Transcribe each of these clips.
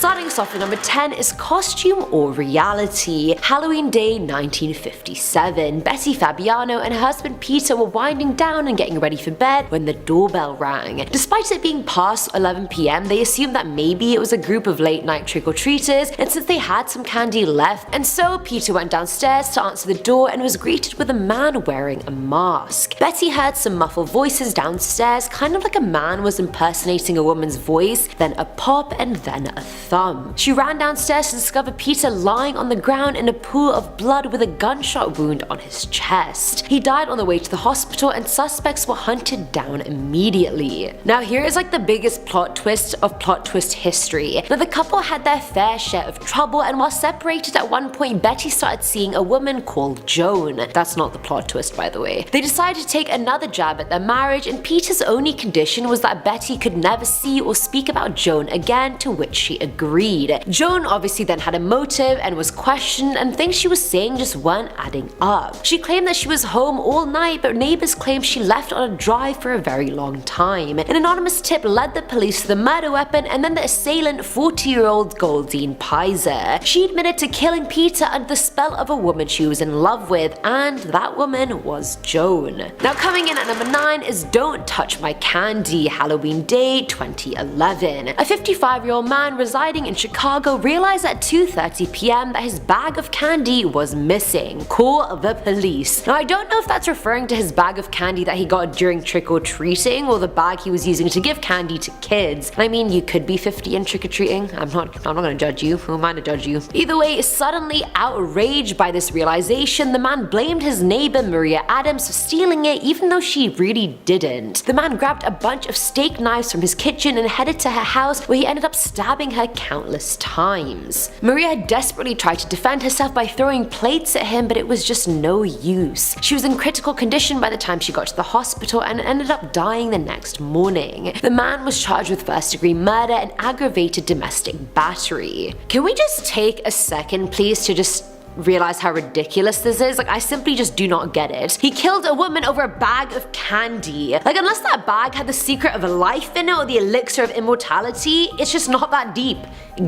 Starting us off at number 10 is costume or reality. Halloween Day 1957. Betty Fabiano and her husband Peter were winding down and getting ready for bed when the doorbell rang. Despite it being past 11 p.m, they assumed that maybe it was a group of late night trick-or-treaters, and since they had some candy left, and so Peter went downstairs to answer the door and was greeted with a man wearing a mask. Betty heard some muffled voices downstairs, kind of like a man was impersonating a woman's voice, then a pop and then a thumb. She ran downstairs to discover Peter lying on the ground in a pool of blood with a gunshot wound on his chest. He died on the way to the hospital and suspects were hunted down immediately. Now here is like the biggest plot twist of plot twist history. Now the couple had their fair share of trouble, and while separated at one point, Betty started seeing a woman called Joan. That's not the plot twist, by the way. They decided to take another jab at their marriage, and Peter's only condition was that Betty could never see or speak about Joan again, to which she agreed. Joan obviously then had a motive and was questioned, and things she was saying just weren't adding up. She claimed that she was home all night, but neighbors claimed she left on a drive for a very long time. An anonymous tip led the police to the murder weapon and then the assailant, 40-year-old Goldine Pizer. She admitted to killing Peter under the spell of a woman she was in love with, and that woman was Joan. Now coming in at number 9 is Don't Touch My Candy, Halloween Day 2011. A 55-year-old man residing in Chicago realized at 2:30 p.m. that his bag of candy was missing. Call the police. Now I don't know if that's referring to his bag of candy that he got during trick-or-treating or the bag he was using to give candy to kids. I mean, you could be 50 and trick-or-treating. I'm not gonna judge you. Who am I to judge you? Either way, suddenly outraged by this realization, the man blamed his neighbor Maria Adams for stealing it, even though she really didn't. The man grabbed a bunch of steak knives from his kitchen and headed to her house, where he ended up stabbing her countless times. Maria desperately tried to defend herself by throwing plates at him, but it was just no use. She was in critical condition by the time she got to the hospital and ended up dying the next morning. The man was charged with first-degree murder and aggravated domestic battery. Can we just take a second, please, to just realize how ridiculous this is? Like, I simply just do not get it. He killed a woman over a bag of candy. Like, unless that bag had the secret of a life in it or the elixir of immortality, it's just not that deep.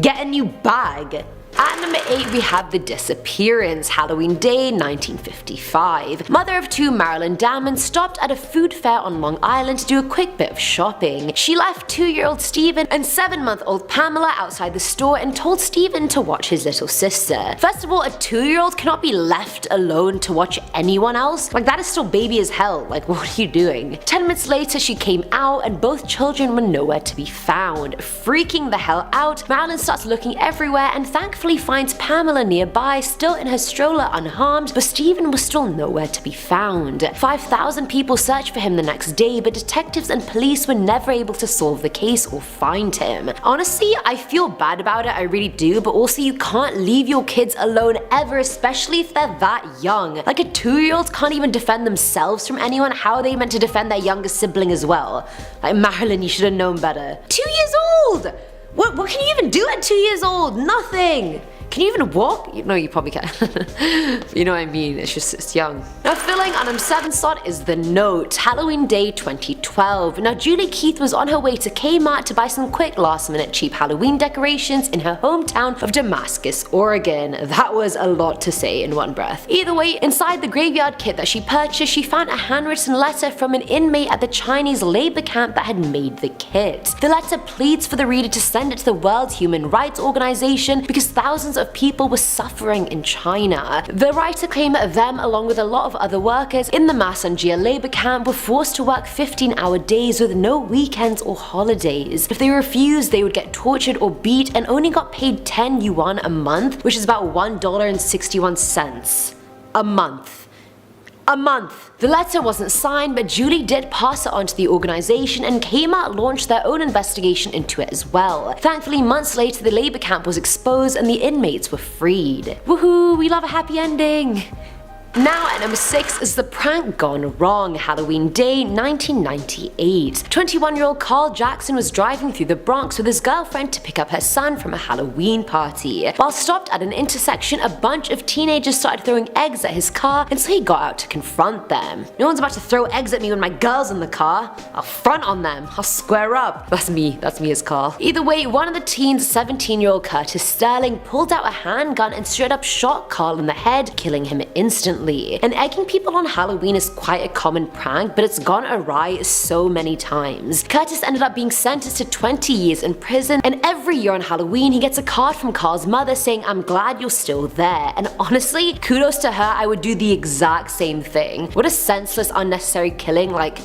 Get a new bag. At number 8 we have The Disappearance, Halloween Day 1955. Mother of 2 Marilyn Damon stopped at a food fair on Long Island to do a quick bit of shopping. She left 2-year-old Stephen and 7-month-old Pamela outside the store and told Stephen to watch his little sister. First of all, a 2-year-old cannot be left alone to watch anyone else. Like, that is still baby as hell. Like, what are you doing? 10 minutes later she came out and both children were nowhere to be found. Freaking the hell out, Marilyn starts looking everywhere and thankfully finds Pamela nearby, still in her stroller unharmed, but Stephen was still nowhere to be found. 5,000 people searched for him the next day, but detectives and police were never able to solve the case or find him. Honestly, I feel bad about it, I really do, but also you can't leave your kids alone ever, especially if they're that young. Like, a 2-year-old can't even defend themselves from anyone, how are they meant to defend their younger sibling as well? Like, Marilyn, you should have known better. 2 years old! What can you even do at 2 years old? Nothing! Can you even walk? No, you probably can. You know what I mean, it's young. Now filling on number 7 slot is The Note, Halloween Day 2012. Now Julie Keith was on her way to Kmart to buy some quick last-minute cheap Halloween decorations in her hometown of Damascus, Oregon. That was a lot to say in one breath. Either way, inside the graveyard kit that she purchased, she found a handwritten letter from an inmate at the Chinese labor camp that had made the kit. The letter pleads for the reader to send it to the World Human Rights Organization because thousands of people were suffering in China. The writer claimed that them, along with a lot of other workers in the Masanjia labor camp, were forced to work 15-hour days with no weekends or holidays. If they refused, they would get tortured or beat and only got paid 10 yuan a month, which is about $1.61 a month. A month! The letter wasn't signed, but Julie did pass it on to the organization, and Kmart launched their own investigation into it as well. Thankfully, months later the labor camp was exposed and the inmates were freed. Woohoo! We love a happy ending! Now at number 6 is the prank gone wrong, Halloween Day 1998. 21-year-old Carl Jackson was driving through the Bronx with his girlfriend to pick up her son from a Halloween party. While stopped at an intersection, a bunch of teenagers started throwing eggs at his car, and so he got out to confront them. No one's about to throw eggs at me when my girl's in the car. I'll front on them. I'll square up. That's me as Carl. Either way, one of the teens, 17-year-old Curtis Sterling, pulled out a handgun and straight up shot Carl in the head, killing him instantly. And egging people on Halloween is quite a common prank, but it's gone awry so many times. Curtis ended up being sentenced to 20 years in prison, and every year on Halloween he gets a card from Carl's mother saying, "I'm glad you're still there." And honestly, kudos to her, I would do the exact same thing. What a senseless, unnecessary killing. Like,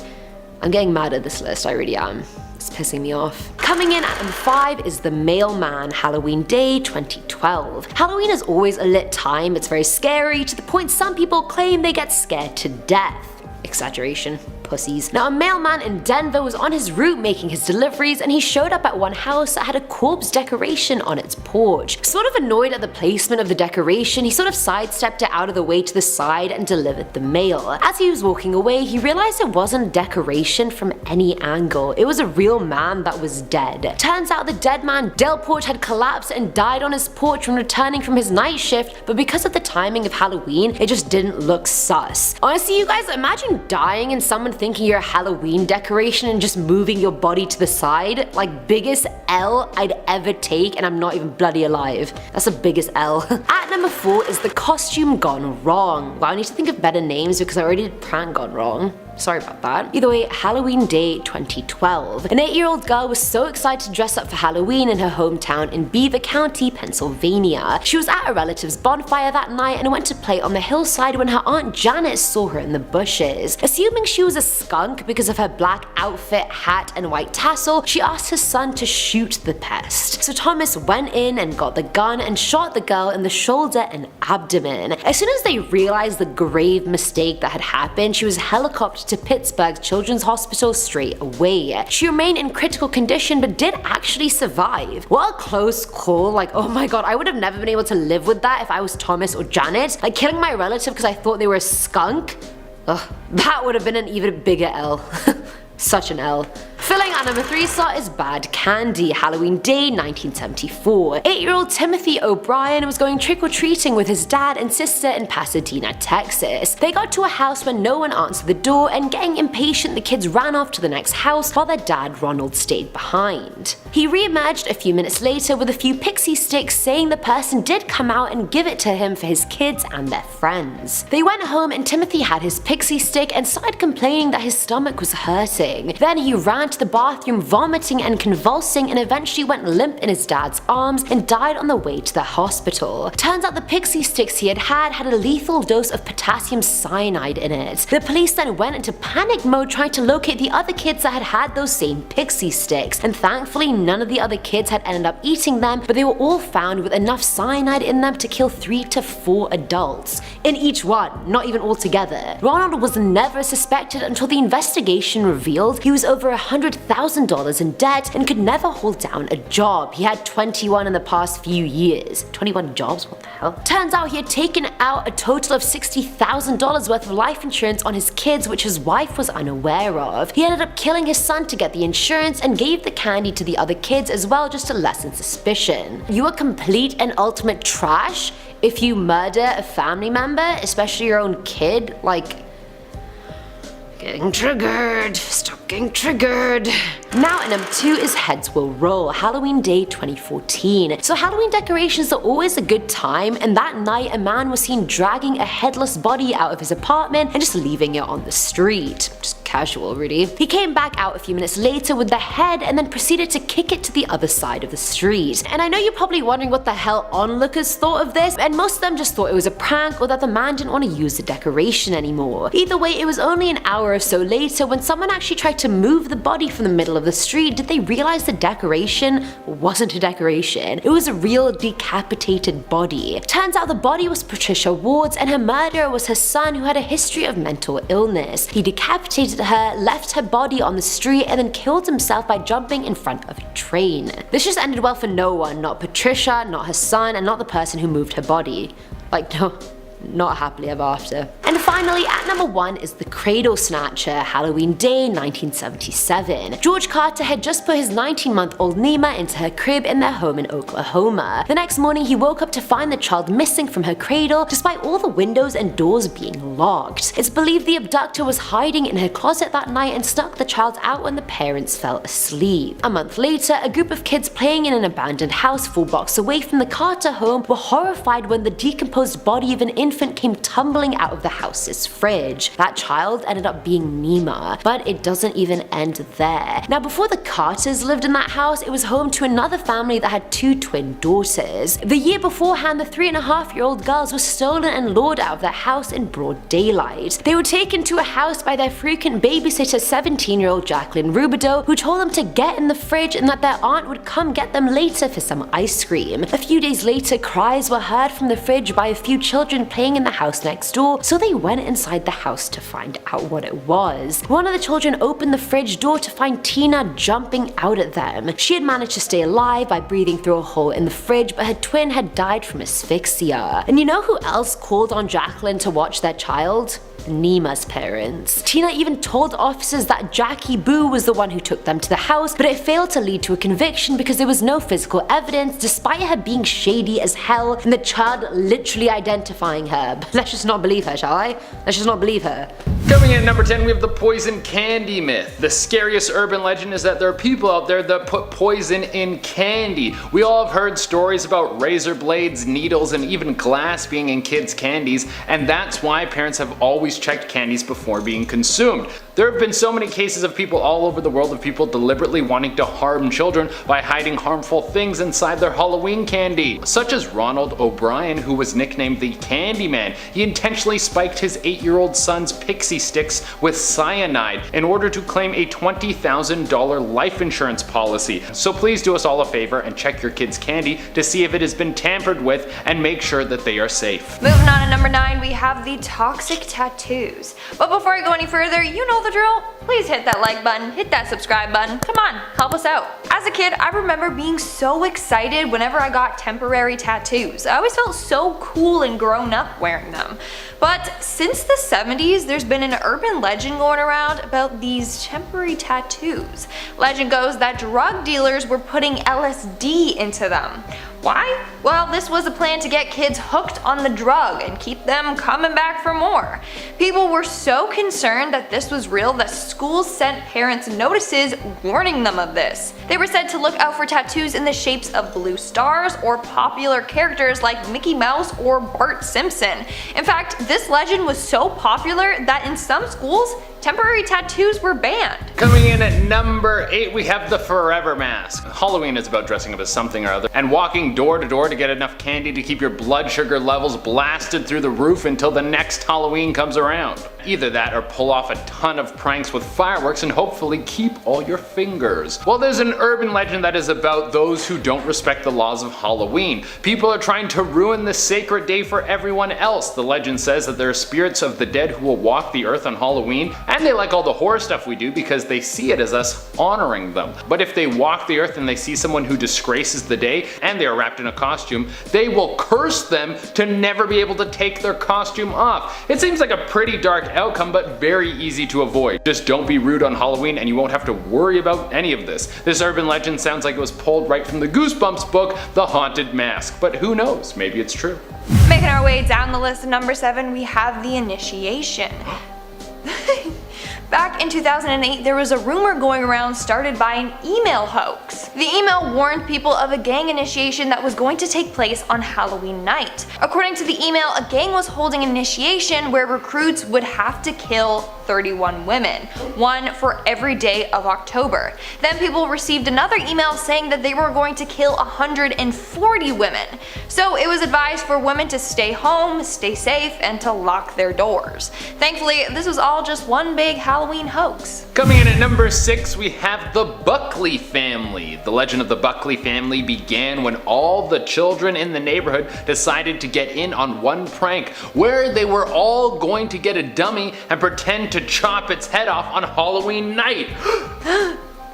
I'm getting mad at this list, I really am. It's pissing me off. Coming in at number 5 is The Mailman, Halloween Day 2012. Halloween is always a lit time. It's very scary, to the point some people claim they get scared to death. Exaggeration. Pussies. Now, a mailman in Denver was on his route making his deliveries, and he showed up at one house that had a corpse decoration on its porch. Sort of annoyed at the placement of the decoration, he sort of sidestepped it out of the way to the side and delivered the mail. As he was walking away, he realized it wasn't a decoration from any angle. It was a real man that was dead. Turns out the dead man, Del Porch, had collapsed and died on his porch when returning from his night shift, but because of the timing of Halloween, it just didn't look sus. Honestly, you guys, imagine dying and someone thinking you're a Halloween decoration and just moving your body to the side. Like, biggest L I'd ever take, and I'm not even bloody alive. That's the biggest L. At number 4 is the costume gone wrong. Wow, I need to think of better names because I already did prank gone wrong. Sorry about that. Either way, Halloween Day 2012. An 8-year-old girl was so excited to dress up for Halloween in her hometown in Beaver County, Pennsylvania. She was at a relative's bonfire that night and went to play on the hillside when her aunt Janet saw her in the bushes. Assuming she was a skunk because of her black outfit, hat, and white tassel, she asked her son to shoot the pest. So Thomas went in and got the gun and shot the girl in the shoulder and abdomen. As soon as they realized the grave mistake that had happened, she was helicoptered to Pittsburgh Children's Hospital straight away. She remained in critical condition but did actually survive. What a close call. Like, oh my god, I would have never been able to live with that if I was Thomas or Janet. Like, killing my relative because I thought they were a skunk? Ugh, that would have been an even bigger L. Such an L. Filling at number 3 slot is Bad Candy, Halloween Day 1974. 8-year-old Timothy O'Brien was going trick-or-treating with his dad and sister in Pasadena, Texas. They got to a house where no one answered the door, and getting impatient, the kids ran off to the next house while their dad Ronald stayed behind. He re-emerged a few minutes later with a few pixie sticks, saying the person did come out and give it to him for his kids and their friends. They went home and Timothy had his pixie stick and started complaining that his stomach was hurting. Then he ran to the bathroom vomiting and convulsing, and eventually went limp in his dad's arms and died on the way to the hospital. Turns out the pixie sticks he had a lethal dose of potassium cyanide in it. The police then went into panic mode trying to locate the other kids that had those same pixie sticks, and thankfully none of the other kids had ended up eating them, but they were all found with enough cyanide in them to kill 3 to 4 adults. In each one, not even all together. Ronald was never suspected until the investigation revealed he was over $100,000 in debt and could never hold down a job. He had 21 in the past few years. 21 jobs? What the hell? Turns out he had taken out a total of $60,000 worth of life insurance on his kids, which his wife was unaware of. He ended up killing his son to get the insurance and gave the candy to the other kids as well, just to lessen suspicion. You are complete and ultimate trash if you murder a family member, especially your own kid. Like, getting triggered. Stop getting triggered. Now at number 2 is Heads Will Roll, Halloween Day 2014. So Halloween decorations are always a good time, and that night a man was seen dragging a headless body out of his apartment and just leaving it on the street. Just casual, really. He came back out a few minutes later with the head and then proceeded to kick it to the other side of the street. And I know you're probably wondering what the hell onlookers thought of this, and most of them just thought it was a prank or that the man didn't want to use the decoration anymore. Either way, it was only an hour or so later when someone actually tried to move the body from the middle of the street did they realize the decoration wasn't a decoration. It was a real decapitated body. Turns out the body was Patricia Ward's, and her murderer was her son, who had a history of mental illness. He decapitated her, left her body on the street, and then killed himself by jumping in front of a train. This just ended well for no one, not Patricia, not her son, and not the person who moved her body. Like, no. not happily ever after. And finally, at number 1 is The Cradle Snatcher, Halloween Day 1977. George Carter had just put his 19-month-old Nima into her crib in their home in Oklahoma. The next morning, he woke up to find the child missing from her cradle, despite all the windows and doors being locked. It's believed the abductor was hiding in her closet that night and snuck the child out when the parents fell asleep. A month later, a group of kids playing in an abandoned house 4 blocks away from the Carter home were horrified when the decomposed body of an infant came tumbling out of the house's fridge. That child ended up being Nima, but it doesn't even end there. Now, before the Carters lived in that house, it was home to another family that had 2 twin daughters. The year beforehand, the 3.5-year-old girls were stolen and lured out of their house in broad daylight. They were taken to a house by their frequent babysitter, 17-year-old Jacqueline Rubidoux, who told them to get in the fridge and that their aunt would come get them later for some ice cream. A few days later, cries were heard from the fridge by a few children playing in the house next door, so they went inside the house to find out what it was. One of the children opened the fridge door to find Tina jumping out at them. She had managed to stay alive by breathing through a hole in the fridge, but her twin had died from asphyxia. And you know who else called on Jacqueline to watch their child? Nima's parents. Tina even told officers that Jackie Boo was the one who took them to the house, but it failed to lead to a conviction because there was no physical evidence, despite her being shady as hell and the child literally identifying her. But let's just not believe her, shall I? Let's just not believe her. Coming in at number 10, we have the poison candy myth. The scariest urban legend is that there are people out there that put poison in candy. We all have heard stories about razor blades, needles, and even glass being in kids' candies, and that's why parents have always checked candies before being consumed. There have been so many cases of people all over the world of people deliberately wanting to harm children by hiding harmful things inside their Halloween candy, such as Ronald O'Brien, who was nicknamed the Candyman. He intentionally spiked his 8-year-old son's pixie sticks with cyanide in order to claim a $20,000 life insurance policy. So please do us all a favor and check your kids' candy to see if it has been tampered with and make sure that they are safe. Moving on to number 9, we have the toxic tattoos. But before I go any further, you know the drill. Please hit that like button, hit that subscribe button. Come on, help us out. As a kid, I remember being so excited whenever I got temporary tattoos. I always felt so cool and grown up wearing them. But since the 70s, there's been an urban legend going around about these temporary tattoos. Legend goes that drug dealers were putting LSD into them. Why? Well, this was a plan to get kids hooked on the drug and keep them coming back for more. People were so concerned that this was real that schools sent parents notices warning them of this. They were said to look out for tattoos in the shapes of blue stars or popular characters like Mickey Mouse or Bart Simpson. In fact, this legend was so popular that in some schools, temporary tattoos were banned. Coming in at number 8, we have the Forever Mask. Halloween is about dressing up as something or other and walking door to door to get enough candy to keep your blood sugar levels blasted through the roof until the next Halloween comes around. Either that or pull off a ton of pranks with fireworks and hopefully keep all your fingers. Well, there's an urban legend that is about those who don't respect the laws of Halloween. People are trying to ruin this sacred day for everyone else. The legend says that there are spirits of the dead who will walk the earth on Halloween, and they like all the horror stuff we do because they see it as us honoring them. But if they walk the earth and they see someone who disgraces the day and they are wrapped in a costume, they will curse them to never be able to take their costume off. It seems like a pretty dark outcome, but very easy to avoid. Just don't be rude on Halloween and you won't have to worry about any of this. This urban legend sounds like it was pulled right from the Goosebumps book, The Haunted Mask, but who knows, maybe it's true. Making our way down the list at number 7, we have the initiation. Back in 2008, there was a rumor going around started by an email hoax. The email warned people of a gang initiation that was going to take place on Halloween night. According to the email, a gang was holding an initiation where recruits would have to kill 31 women, one for every day of October. Then people received another email saying that they were going to kill 140 women. So it was advised for women to stay home, stay safe, and to lock their doors. Thankfully, this was all just one big Halloween hoax. Coming in at number 6, we have the Buckley family. The legend of the Buckley family began when all the children in the neighborhood decided to get in on one prank where they were all going to get a dummy and pretend to chop its head off on Halloween night.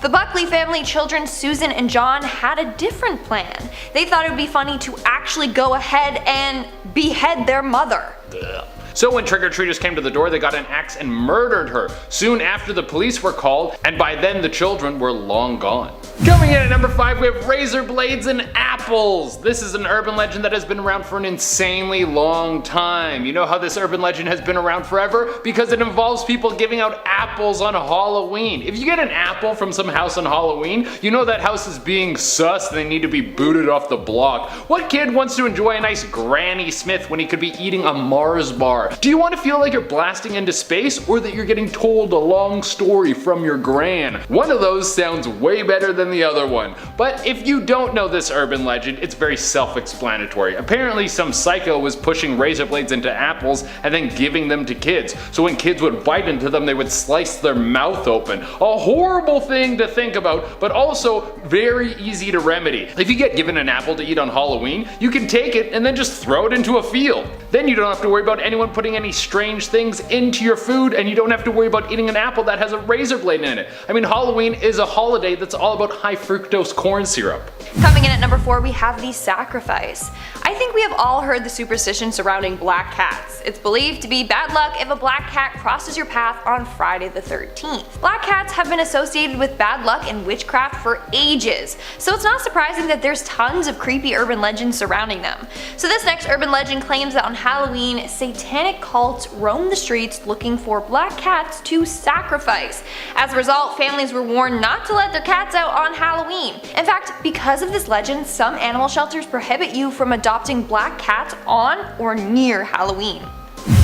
The Buckley family children, Susan and John, had a different plan. They thought it would be funny to actually go ahead and behead their mother. Ugh. So when trick-or-treaters came to the door, they got an axe and murdered her. Soon after, the police were called, and by then the children were long gone. Coming in at number 5, we have razor blades and apples. This is an urban legend that has been around for an insanely long time. You know how this urban legend has been around forever? Because it involves people giving out apples on Halloween. If you get an apple from some house on Halloween, you know that house is being sus and they need to be booted off the block. What kid wants to enjoy a nice Granny Smith when he could be eating a Mars bar? Do you want to feel like you're blasting into space, or that you're getting told a long story from your gran? One of those sounds way better than the other one. But if you don't know this urban legend, it's very self-explanatory. Apparently some psycho was pushing razor blades into apples and then giving them to kids. So when kids would bite into them, they would slice their mouth open. A horrible thing to think about, but also very easy to remedy. If you get given an apple to eat on Halloween, you can take it and then just throw it into a field. Then you don't have to worry about anyone putting any strange things into your food, and you don't have to worry about eating an apple that has a razor blade in it. I mean, Halloween is a holiday that's all about high fructose corn syrup. Coming in at number 4, we have the sacrifice. I think we have all heard the superstition surrounding black cats. It's believed to be bad luck if a black cat crosses your path on Friday the 13th. Black cats have been associated with bad luck and witchcraft for ages, so it's not surprising that there's tons of creepy urban legends surrounding them. So this next urban legend claims that on Halloween, satanic cults roam the streets looking for black cats to sacrifice. As a result, families were warned not to let their cats out on Halloween. In fact, because of this legend, some animal shelters prohibit you from adopting black cats on or near Halloween.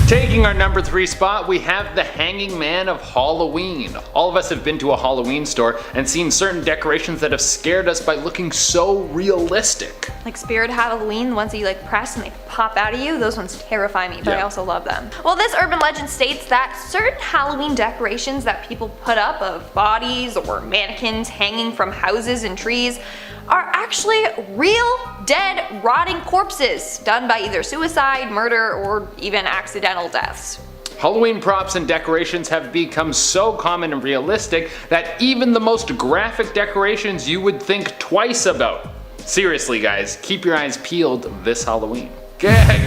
Taking our number 3 spot, we have the Hanging Man of Halloween. All of us have been to a Halloween store and seen certain decorations that have scared us by looking so realistic. Like Spirit Halloween, the ones that you like press and they pop out of you, those ones terrify me, but I also love them. Well, this urban legend states that certain Halloween decorations that people put up of bodies or mannequins hanging from houses and trees are actually real, dead, rotting corpses done by either suicide, murder, or even accidental deaths. Halloween props and decorations have become so common and realistic that even the most graphic decorations you would think twice about. Seriously guys, keep your eyes peeled this Halloween.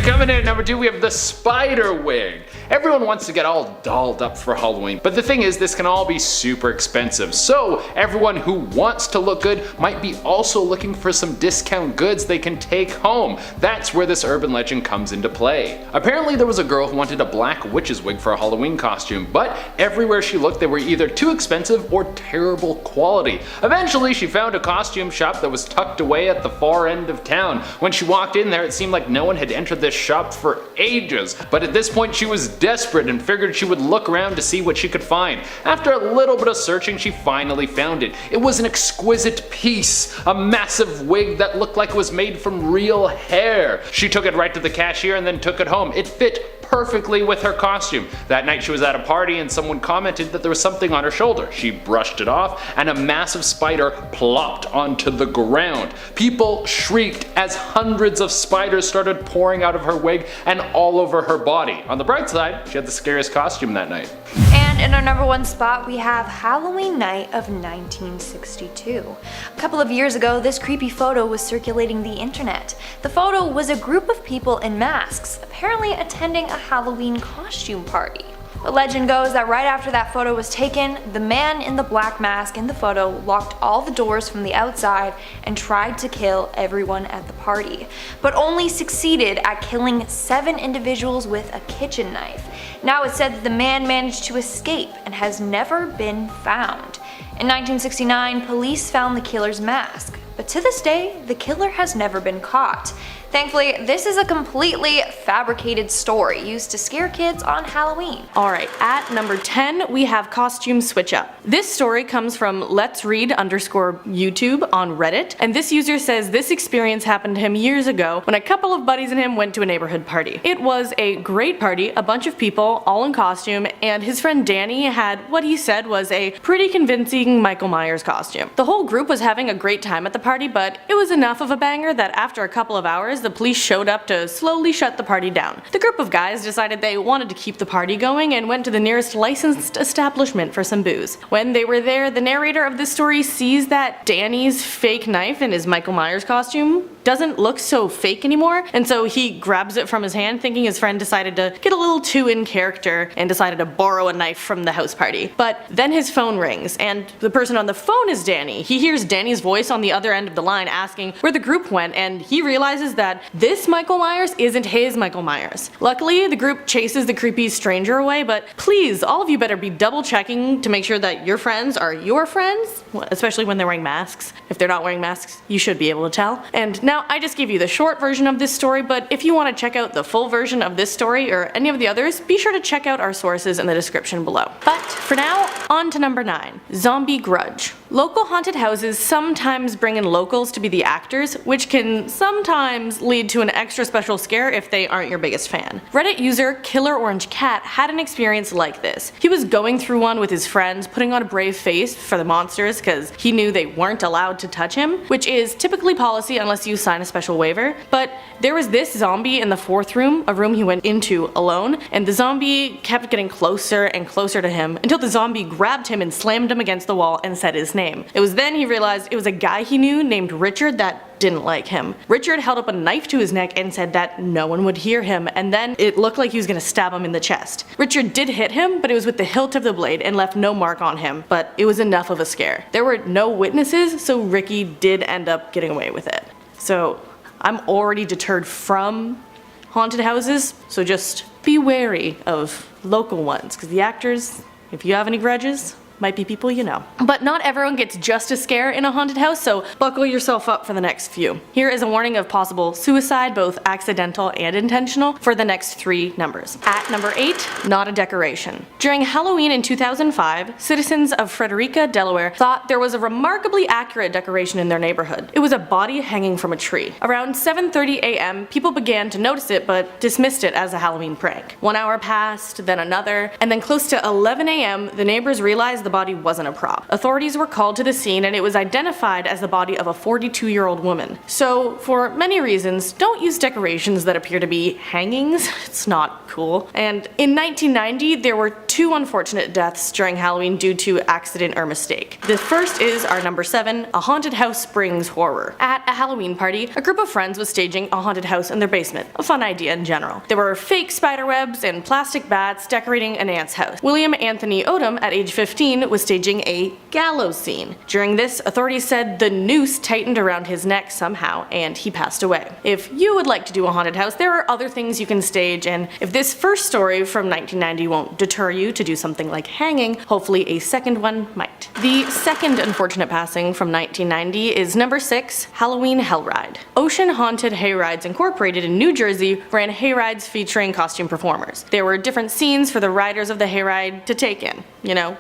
Coming in at number 2, we have the spider wig. Everyone wants to get all dolled up for Halloween, but the thing is, this can all be super expensive. So everyone who wants to look good might be also looking for some discount goods they can take home. That's where this urban legend comes into play. Apparently there was a girl who wanted a black witch's wig for a Halloween costume, but everywhere she looked they were either too expensive or terrible quality. Eventually she found a costume shop that was tucked away at the far end of town. When she walked in there, it seemed like no one had entered this shop for ages, but at this point she was desperate and figured she would look around to see what she could find. After a little bit of searching, she finally found it. It was an exquisite piece, a massive wig that looked like it was made from real hair. She took it right to the cashier and then took it home. It fit perfectly with her costume. That night she was at a party and someone commented that there was something on her shoulder. She brushed it off and a massive spider plopped onto the ground. People shrieked as hundreds of spiders started pouring out of her wig and all over her body. On the bright side, she had the scariest costume that night. And in our number 1 spot, we have Halloween night of 1962. A couple of years ago, this creepy photo was circulating the internet. The photo was a group of people in masks, apparently attending a Halloween costume party. The legend goes that right after that photo was taken, the man in the black mask in the photo locked all the doors from the outside and tried to kill everyone at the party, but only succeeded at killing 7 individuals with a kitchen knife. Now it's said that the man managed to escape and has never been found. In 1969, police found the killer's mask, but to this day, the killer has never been caught. Thankfully, this is a completely fabricated story used to scare kids on Halloween. Alright, at number 10, we have Costume Switch Up. This story comes from Let's Read _YouTube on Reddit, and this user says this experience happened to him years ago when a couple of buddies and him went to a neighborhood party. It was a great party, a bunch of people, all in costume, and his friend Danny had what he said was a pretty convincing Michael Myers costume. The whole group was having a great time at the party, but it was enough of a banger that after a couple of hours, the police showed up to slowly shut the party down. The group of guys decided they wanted to keep the party going and went to the nearest licensed establishment for some booze. When they were there, the narrator of this story sees that Danny's fake knife in his Michael Myers costume doesn't look so fake anymore, and so he grabs it from his hand thinking his friend decided to get a little too in character and decided to borrow a knife from the house party. But then his phone rings, and the person on the phone is Danny. He hears Danny's voice on the other end of the line asking where the group went, and he realizes that this Michael Myers isn't his Michael Myers. Luckily, the group chases the creepy stranger away, but please, all of you better be double checking to make sure that your friends are your friends, especially when they're wearing masks. If they're not wearing masks, you should be able to tell. And now I just gave you the short version of this story, but if you want to check out the full version of this story or any of the others, be sure to check out our sources in the description below. But for now, on to number 9, Zombie Grudge. Local haunted houses sometimes bring in locals to be the actors, which can sometimes lead to an extra special scare if they aren't your biggest fan. Reddit user Killer Orange Cat had an experience like this. He was going through one with his friends, putting on a brave face for the monsters because he knew they weren't allowed to touch him, which is typically policy unless you sign a special waiver. But there was this zombie in the 4th room, a room he went into alone, and the zombie kept getting closer and closer to him until the zombie grabbed him and slammed him against the wall and said his name. It was then he realized it was a guy he knew named Richard that didn't like him. Richard held up a knife to his neck and said that no one would hear him, and then it looked like he was gonna stab him in the chest. Richard did hit him, but it was with the hilt of the blade and left no mark on him, but it was enough of a scare. There were no witnesses, so Ricky did end up getting away with it. So I'm already deterred from haunted houses, so just be wary of local ones, because the actors, if you have any grudges, might be people you know. But not everyone gets just a scare in a haunted house, so buckle yourself up for the next few. Here is a warning of possible suicide, both accidental and intentional, for the next 3 numbers. At number 8, not a decoration. During Halloween in 2005, citizens of Frederica, Delaware thought there was a remarkably accurate decoration in their neighborhood. It was a body hanging from a tree. Around 7:30 a.m., people began to notice it but dismissed it as a Halloween prank. 1 hour passed, then another, and then close to 11 a.m., the neighbors realized the body wasn't a prop. Authorities were called to the scene and it was identified as the body of a 42-year-old woman. So, for many reasons, don't use decorations that appear to be hangings. It's not cool. And in 1990, there were 2 unfortunate deaths during Halloween due to accident or mistake. The first is our number 7, a haunted house springs horror. At a Halloween party, a group of friends was staging a haunted house in their basement. A fun idea in general. There were fake spider webs and plastic bats decorating an aunt's house. William Anthony Odom, at age 15, was staging a gallows scene. During this, authorities said the noose tightened around his neck somehow, and he passed away. If you would like to do a haunted house, there are other things you can stage, and if this first story from 1990 won't deter you to do something like hanging, hopefully a second one might. The second unfortunate passing from 1990 is number 6, Halloween Hellride. Ocean Haunted Hayrides Incorporated in New Jersey ran hayrides featuring costume performers. There were different scenes for the riders of the hayride to take in,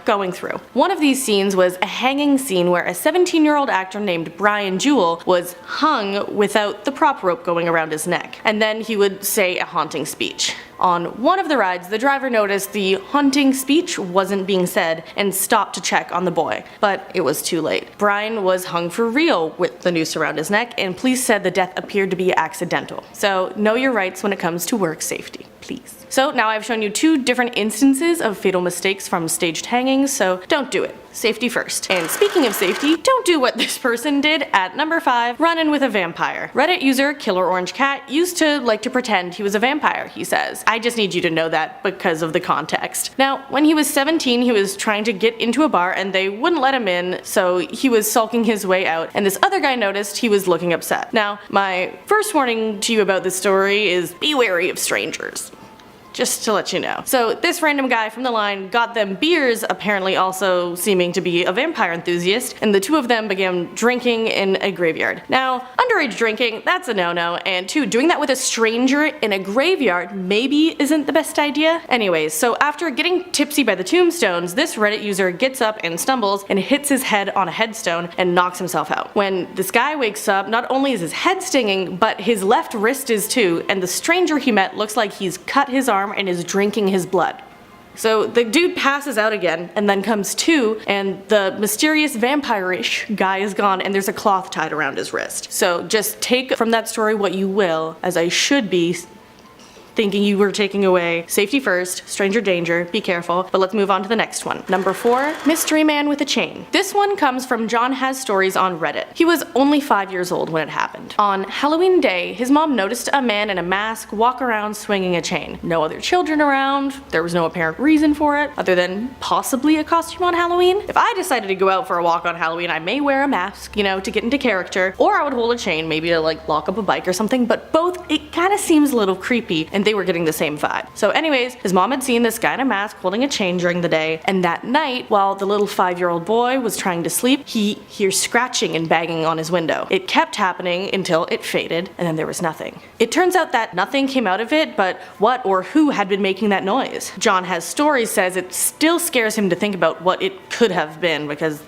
going through. One of these scenes was a hanging scene where a 17-year-old actor named Brian Jewell was hung without the prop rope going around his neck, and then he would say a haunting speech. On one of the rides, the driver noticed the haunting speech wasn't being said and stopped to check on the boy, but it was too late. Brian was hung for real with the noose around his neck, and police said the death appeared to be accidental. So know your rights when it comes to work safety, please. So now I've shown you 2 different instances of fatal mistakes from staged hangings, so don't do it. Safety first. And speaking of safety, don't do what this person did at number 5, run in with a vampire. Reddit user Killer Orange Cat used to like to pretend he was a vampire, he says. I just need you to know that because of the context. Now, when he was 17, he was trying to get into a bar and they wouldn't let him in, so he was sulking his way out, and this other guy noticed he was looking upset. Now, my first warning to you about this story is be wary of strangers. Just to let you know. So this random guy from the line got them beers, apparently also seeming to be a vampire enthusiast, and the 2 of them began drinking in a graveyard. Now, underage drinking, that's a no-no, and 2, doing that with a stranger in a graveyard maybe isn't the best idea. Anyways, so after getting tipsy by the tombstones, this Reddit user gets up and stumbles and hits his head on a headstone and knocks himself out. When this guy wakes up, not only is his head stinging, but his left wrist is too, and the stranger he met looks like he's cut his arm and is drinking his blood. So the dude passes out again and then comes to, and the mysterious vampire-ish guy is gone and there's a cloth tied around his wrist. So just take from that story what you will, as I should be thinking you were taking away safety first, stranger danger, be careful, but let's move on to the next one. Number 4, mystery man with a chain. This one comes from John Has Stories on Reddit. He was only 5 years old when it happened. On Halloween day, his mom noticed a man in a mask walk around swinging a chain. No other children around, there was no apparent reason for it, other than possibly a costume on Halloween. If I decided to go out for a walk on Halloween, I may wear a mask, you know, to get into character, or I would hold a chain, maybe to like lock up a bike or something, but both, it kind of seems a little creepy, and they were getting the same vibe. So anyways, his mom had seen this guy in a mask holding a chain during the day, and that night, while the little 5-year-old boy was trying to sleep, he hears scratching and banging on his window. It kept happening until it faded, and then there was nothing. It turns out that nothing came out of it, but what or who had been making that noise. John Has Stories says it still scares him to think about what it could have been, because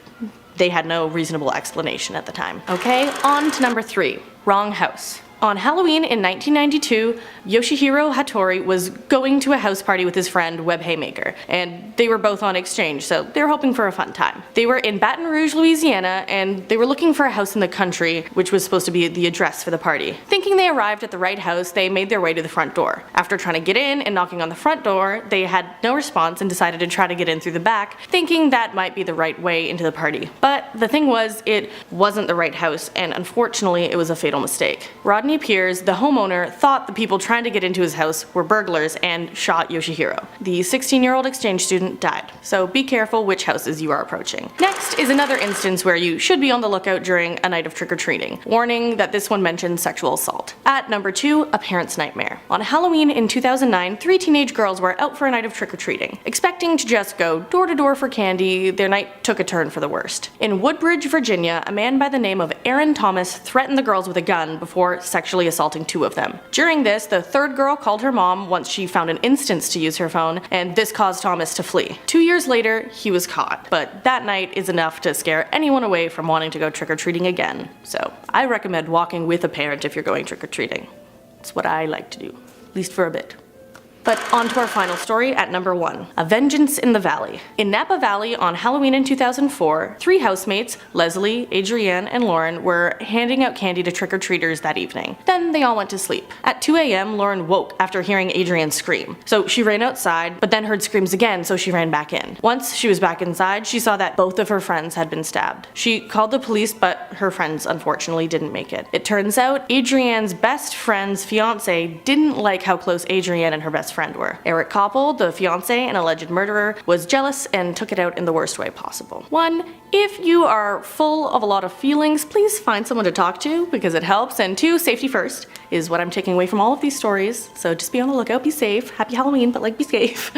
they had no reasonable explanation at the time. Okay, on to number 3, wrong house. On Halloween in 1992, Yoshihiro Hattori was going to a house party with his friend Webb Haymaker, and they were both on exchange, so they were hoping for a fun time. They were in Baton Rouge, Louisiana, and they were looking for a house in the country, which was supposed to be the address for the party. Thinking they arrived at the right house, they made their way to the front door. After trying to get in and knocking on the front door, they had no response and decided to try to get in through the back, thinking that might be the right way into the party. But the thing was, it wasn't the right house, and unfortunately, it was a fatal mistake. Rodney Piers, the homeowner, thought the people trying to get into his house were burglars and shot Yoshihiro. The 16-year-old exchange student died. So be careful which houses you are approaching. Next is another instance where you should be on the lookout during a night of trick-or-treating. Warning that this one mentions sexual assault. At number 2, a parent's nightmare. On Halloween in 2009, 3 teenage girls were out for a night of trick-or-treating. Expecting to just go door to door for candy, their night took a turn for the worst. In Woodbridge, Virginia, a man by the name of Aaron Thomas threatened the girls with a gun before sexually assaulting 2 of them. During this, the third girl called her mom once she found an instance to use her phone, and this caused Thomas to flee. 2 years later, he was caught, but that night is enough to scare anyone away from wanting to go trick-or-treating again. So I recommend walking with a parent if you're going trick-or-treating. It's what I like to do, at least for a bit. But on to our final story at number 1, A Vengeance in the Valley. In Napa Valley on Halloween in 2004, 3 housemates, Leslie, Adrienne, and Lauren, were handing out candy to trick-or-treaters that evening. Then they all went to sleep. At 2 a.m., Lauren woke after hearing Adrienne scream. So she ran outside, but then heard screams again, so she ran back in. Once she was back inside, she saw that both of her friends had been stabbed. She called the police, but her friends unfortunately didn't make it. It turns out Adrienne's best friend's fiance didn't like how close Adrienne and her best friend were. Eric Koppel, the fiance and alleged murderer, was jealous and took it out in the worst way possible. 1, if you are full of a lot of feelings, please find someone to talk to because it helps. And 2, safety first is what I'm taking away from all of these stories. So just be on the lookout, be safe. Happy Halloween, but like be safe.